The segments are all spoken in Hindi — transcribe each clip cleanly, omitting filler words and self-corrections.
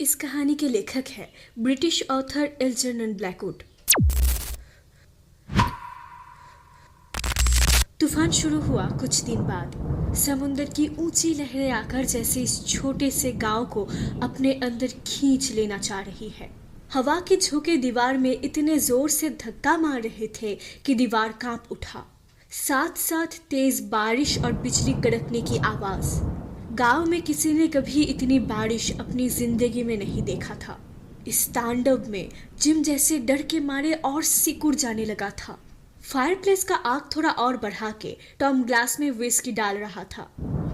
इस कहानी के लेखक हैं ब्रिटिश ऑथर एल्जर्नन ब्लैकवुड। तूफान शुरू हुआ कुछ दिन बाद। समुद्र की ऊंची लहरें आकर जैसे इस छोटे से गांव को अपने अंदर खींच लेना चाह रही है। हवा के झोंके दीवार में इतने जोर से धक्का मार रहे थे कि दीवार कांप उठा। साथ साथ तेज बारिश और बिजली कड़कने की आवाज। गांव में किसी ने कभी इतनी बारिश अपनी जिंदगी में नहीं देखा था। इस तांडव में जिम जैसे डर के मारे और सिकुड़ जाने लगा था। फायरप्लेस का आग थोड़ा और बढ़ा के टॉम ग्लास में विस्की डाल रहा था।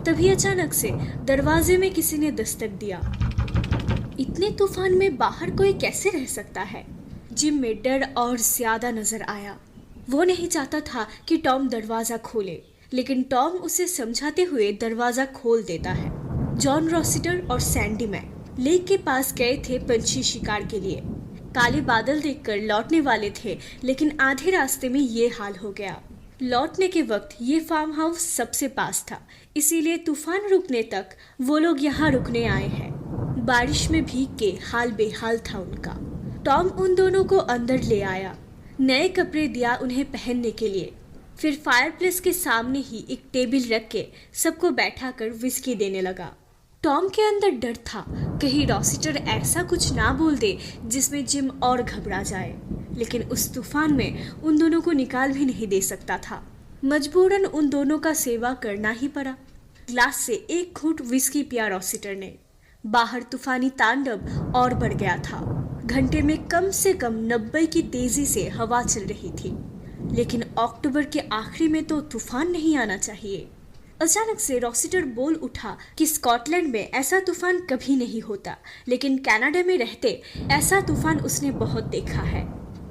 तभी अचानक से दरवाजे में किसी ने दस्तक दिया। इतने तूफान में बाहर कोई कैसे रह सकता है? जिम में डर और ज्यादा नजर आया। वो नहीं चाहता था कि टॉम दरवाजा खोले, लेकिन टॉम उसे समझाते हुए दरवाजा खोल देता है। जॉन रॉसिटर और सैंडी मैक लेक के पास गए थे पंछी शिकार के लिए। काले बादल देखकर लौटने वाले थे, लेकिन आधे रास्ते में ये हाल हो गया। लौटने के वक्त ये फार्म हाउस सबसे पास था, इसीलिए तूफान रुकने तक वो लोग यहाँ रुकने आए हैं। बारिश में भीग के हाल बेहाल था उनका। टॉम उन दोनों को अंदर ले आया, नए कपड़े दिया उन्हें पहनने के लिए। फिर फायरप्लेस के सामने ही एक टेबल रख के सबको बैठा कर विस्की देने लगा। टॉम के अंदर डर था कहीं रॉसिटर ऐसा कुछ ना बोल दे जिसमें जिम और घबरा जाए, लेकिन उस तूफान में उन दोनों को निकाल भी नहीं दे सकता था। मजबूरन उन दोनों का सेवा करना ही पड़ा। ग्लास से एक घूंट विस्की पिया रॉसिटर ने। बाहर तूफानी तांडव और बढ़ गया था। घंटे में कम से कम 90 की तेजी से हवा चल रही थी, लेकिन अक्टूबर के आखिरी में तो तूफान नहीं आना चाहिए। अचानक से रॉसिटर बोल उठा कि स्कॉटलैंड में ऐसा तूफान कभी नहीं होता, लेकिन कनाडा में रहते ऐसा तूफान उसने बहुत देखा है।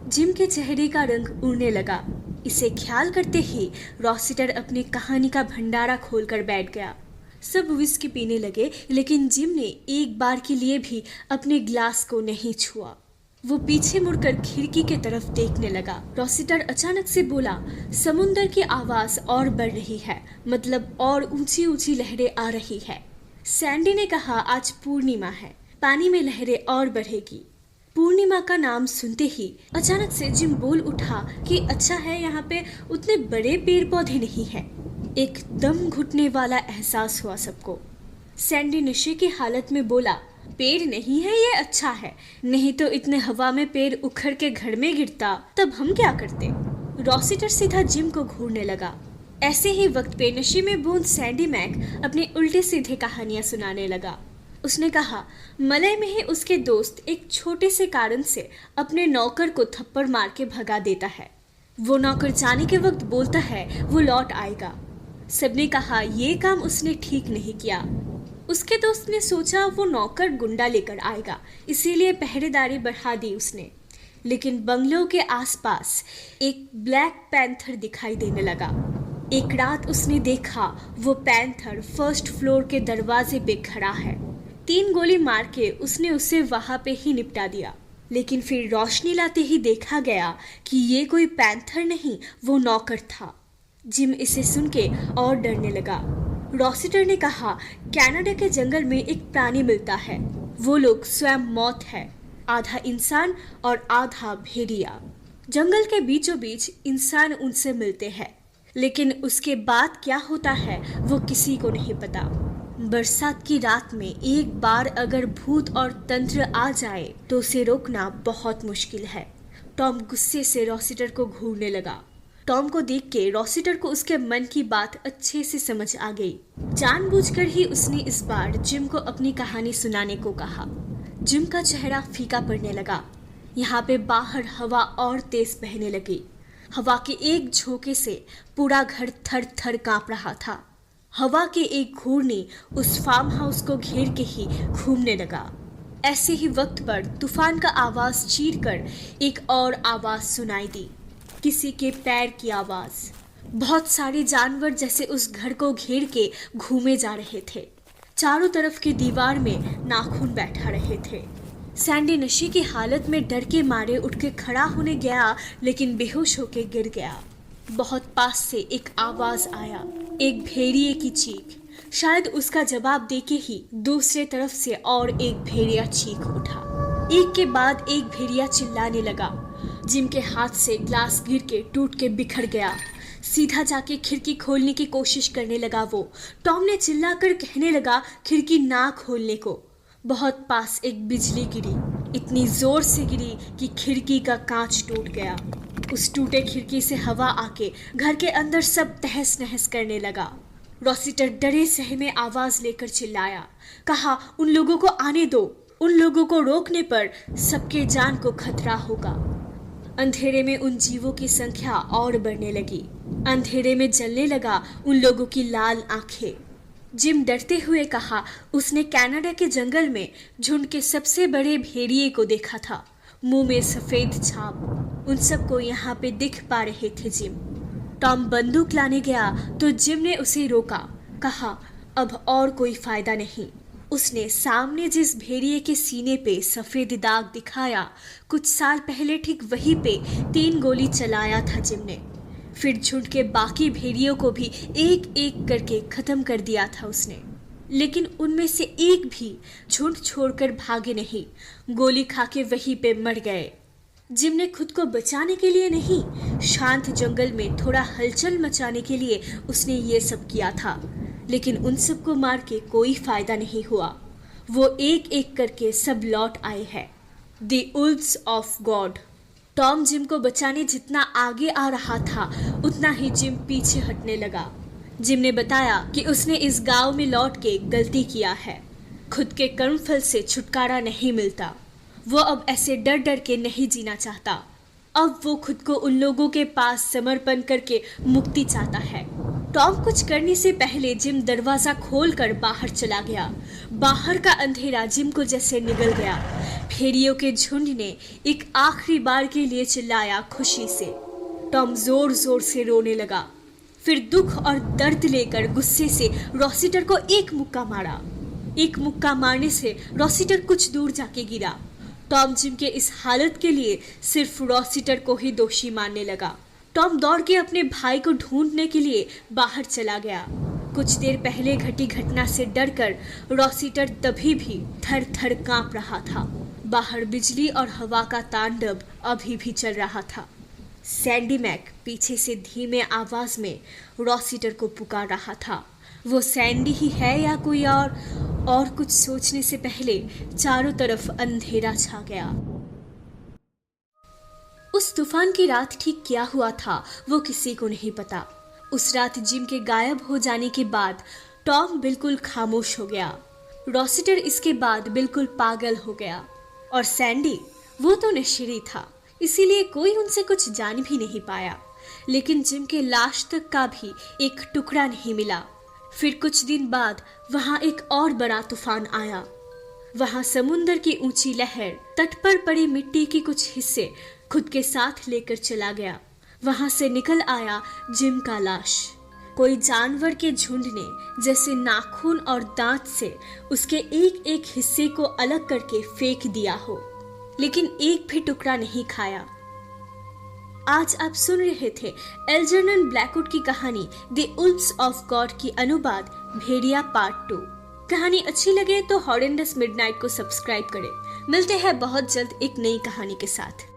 जिम के चेहरे का रंग उड़ने लगा। इसे ख्याल करते ही रॉसिटर अपनी कहानी का भंडारा खोलकर बैठ गया। सब विस्की पीने लगे, लेकिन जिम ने एक बार के लिए भी अपने ग्लास को नहीं छुआ। वो पीछे मुड़कर खिड़की के तरफ देखने लगा। रॉसिटर अचानक से बोला, समुंदर की आवाज और बढ़ रही है, मतलब और ऊंची ऊंची लहरें आ रही है। सैंडी ने कहा, आज पूर्णिमा है, पानी में लहरें और बढ़ेगी। पूर्णिमा का नाम सुनते ही अचानक से जिम बोल उठा कि अच्छा है, यहाँ पे उतने बड़े पेड़ पौधे नहीं है। एक दम घुटने वाला एहसास हुआ सबको। सैंडी नशे की हालत में बोला, पेड़ नहीं है ये अच्छा है, नहीं तो इतने हवा में पेड़ उखड़ के घर में गिरता, तब हम क्या करते? रॉसिटर सीधा जिम को घूरने लगा। ऐसे ही वक्त पे नशे में बूंद सैंडी मैक अपने उल्टे सीधे कहानियां सुनाने लगा। उसने कहा, मलय में ही उसके दोस्त एक छोटे से कारण से अपने नौकर को थप्पड़ मार के भगा देता है। वो नौकर जाने के वक्त बोलता है वो लौट आएगा। सबने कहा ये काम उसने ठीक नहीं किया। उसके दोस्त ने सोचा वो नौकर गुंडा लेकर आएगा, इसीलिए पहरेदारी बढ़ा दी उसने। लेकिन बंगलों के आसपास एक ब्लैक पैंथर दिखाई देने लगा। एक रात उसने देखा वो पैंथर फर्स्ट फ्लोर के दरवाजे पे खड़ा है। 3 गोली मार के उसने उसे वहां पे ही निपटा दिया। लेकिन फिर रोशनी लाते ही देखा गया कि ये कोई पैंथर नहीं, वो नौकर था। जिम इसे सुन के और डरने लगा। रॉसिटर ने कहा, कनाडा के जंगल में एक प्राणी मिलता है, वो लोग स्वयं मौत है, आधा इंसान और आधा भेड़िया। जंगल के बीचों बीच इंसान उनसे मिलते हैं, लेकिन उसके बाद क्या होता है वो किसी को नहीं पता। बरसात की रात में एक बार अगर भूत और तंत्र आ जाए तो उसे रोकना बहुत मुश्किल है। टॉम गुस्से से रॉसिटर को घूरने लगा। टॉम को देख के रॉसिटर को उसके मन की बात अच्छे से समझ आ गई। जानबूझकर ही उसने इस बार जिम को अपनी कहानी सुनाने को कहा। जिम का चेहरा फीका पड़ने लगा। यहाँ पे बाहर हवा और तेज बहने लगी। हवा के एक झोंके से पूरा घर थर थर कांप रहा था। हवा के एक घूर्णी उस फार्म हाउस को घेर के ही घूमने लगा। ऐसे ही वक्त पर तूफान का आवाज चीर कर एक और आवाज सुनाई दी, किसी के पैर की आवाज। बहुत सारे जानवर जैसे उस घर को घेर के घूमे जा रहे थे। चारों तरफ की दीवार में नाखून बैठा रहे थे। सैंडी नशे की हालत में डर के मारे उठ के खड़ा होने गया, लेकिन बेहोश होके गिर गया। बहुत पास से एक आवाज आया, एक भेड़िए की चीख। शायद उसका जवाब देके ही दूसरे तरफ से और एक भेड़िया चीख उठा। एक के बाद एक भेड़िया चिल्लाने लगा। जिम के हाथ से ग्लास गिर के टूट के बिखर गया। सीधा जाके खिड़की खोलने की कोशिश करने लगा वो। टॉम ने चिल्लाकर कहने लगा खिड़की ना खोलने को। बहुत पास एक बिजली गिरी, इतनी जोर से गिरी कि खिड़की का कांच टूट गया। उस टूटे खिड़की से हवा आके घर के अंदर सब तहस नहस करने लगा। रॉसिटर डरे सहमे आवाज लेकर चिल्लाया, कहा उन लोगों को आने दो, उन लोगों को रोकने पर सबके जान को खतरा होगा। अंधेरे में उन जीवों की संख्या और बढ़ने लगी। अंधेरे में जलने लगा उन लोगों की लाल आंखें। जिम डरते हुए कहा उसने कनाडा के जंगल में झुंड के सबसे बड़े भेड़िए को देखा था, मुंह में सफेद छाप। उन सबको यहाँ पे दिख पा रहे थे जिम। टॉम बंदूक लाने गया तो जिम ने उसे रोका, कहा अब और कोई फायदा नहीं। उसने सामने जिस भेड़िए के सीने पे सफेद दाग दिखाया, कुछ साल पहले ठीक वहीं पे 3 गोली चलाया था जिम ने। फिर झुंड के बाकी भेड़ियों को भी एक एक करके खत्म कर दिया था उसने, लेकिन उनमें से एक भी झुंड छोड़कर भागे नहीं, गोली खा के वहीं पे मर गए। जिम ने खुद को बचाने के लिए नहीं, शांत जंगल में थोड़ा हलचल मचाने के लिए उसने ये सब किया था, लेकिन उन सबको मार के कोई फायदा नहीं हुआ। वो एक एक करके सब लौट आए हैं। The wolves of god. Tom Jim को बचाने जितना आगे आ रहा था उतना ही जिम पीछे हटने लगा। जिम ने बताया कि उसने इस गांव में लौट के गलती किया है। खुद के कर्मफल से छुटकारा नहीं मिलता। वो अब ऐसे डर डर के नहीं जीना चाहता। अब वो खुद को उन लोगों के पास समर्पण करके मुक्ति चाहता है। टॉम कुछ करने से पहले जिम दरवाजा खोलकर बाहर चला गया। बाहर का अंधेरा जिम को जैसे निगल गया। भेड़ियों के झुंड ने एक आखिरी बार के लिए चिल्लाया खुशी से। टॉम जोर जोर से रोने लगा। फिर दुख और दर्द लेकर गुस्से से रॉसिटर को एक मुक्का मारा। एक मुक्का मारने से रॉसिटर कुछ दूर जाके गिरा। टॉम जिम के इस हालत के लिए सिर्फ रॉसिटर को ही दोषी मानने लगा। टॉम दौड़ के अपने भाई को ढूंढने के लिए बाहर चला गया। कुछ देर पहले घटी घटना से डरकर रॉसिटर तभी भी थर थर कांप रहा था। बाहर बिजली और हवा का तांडव अभी भी चल रहा था। सैंडी मैक पीछे से धीमे आवाज में रॉसिटर को पुकार रहा था। वो सैंडी ही है या कोई और कुछ सोचने से पहले चारों तरफ अंधेरा छा गया। उस तूफान की रात ठीक क्या हुआ था वो किसी को नहीं पता। उस रात जिम के गायब हो जाने के बाद टॉम बिल्कुल खामोश हो गया। रॉसिटर इसके बाद बिल्कुल पागल हो गया और सैंडी वो तो नशेड़ी था, इसीलिए कोई उनसे कुछ जान भी नहीं पाया। लेकिन जिम के लाश तक का भी एक टुकड़ा नहीं मिला। फिर कुछ दिन बाद वहां एक और बड़ा तूफान आया। वहां समुंदर की ऊंची लहर तट पर पड़ी मिट्टी के कुछ हिस्से खुद के साथ लेकर चला गया। वहां से निकल आया जिम का लाश। कोई जानवर के झुंड ने जैसे नाखून और दांत से उसके एक एक हिस्से को अलग करके फेंक दिया हो, लेकिन एक भी टुकड़ा नहीं खाया। आज आप सुन रहे थे एल्जर्नन ब्लैकवुड की कहानी द उल्व्स ऑफ गॉड की अनुवाद भेड़िया पार्ट 2। कहानी अच्छी लगे तो हॉरेंडस मिडनाइट को सब्सक्राइब करें। मिलते हैं बहुत जल्द एक नई कहानी के साथ।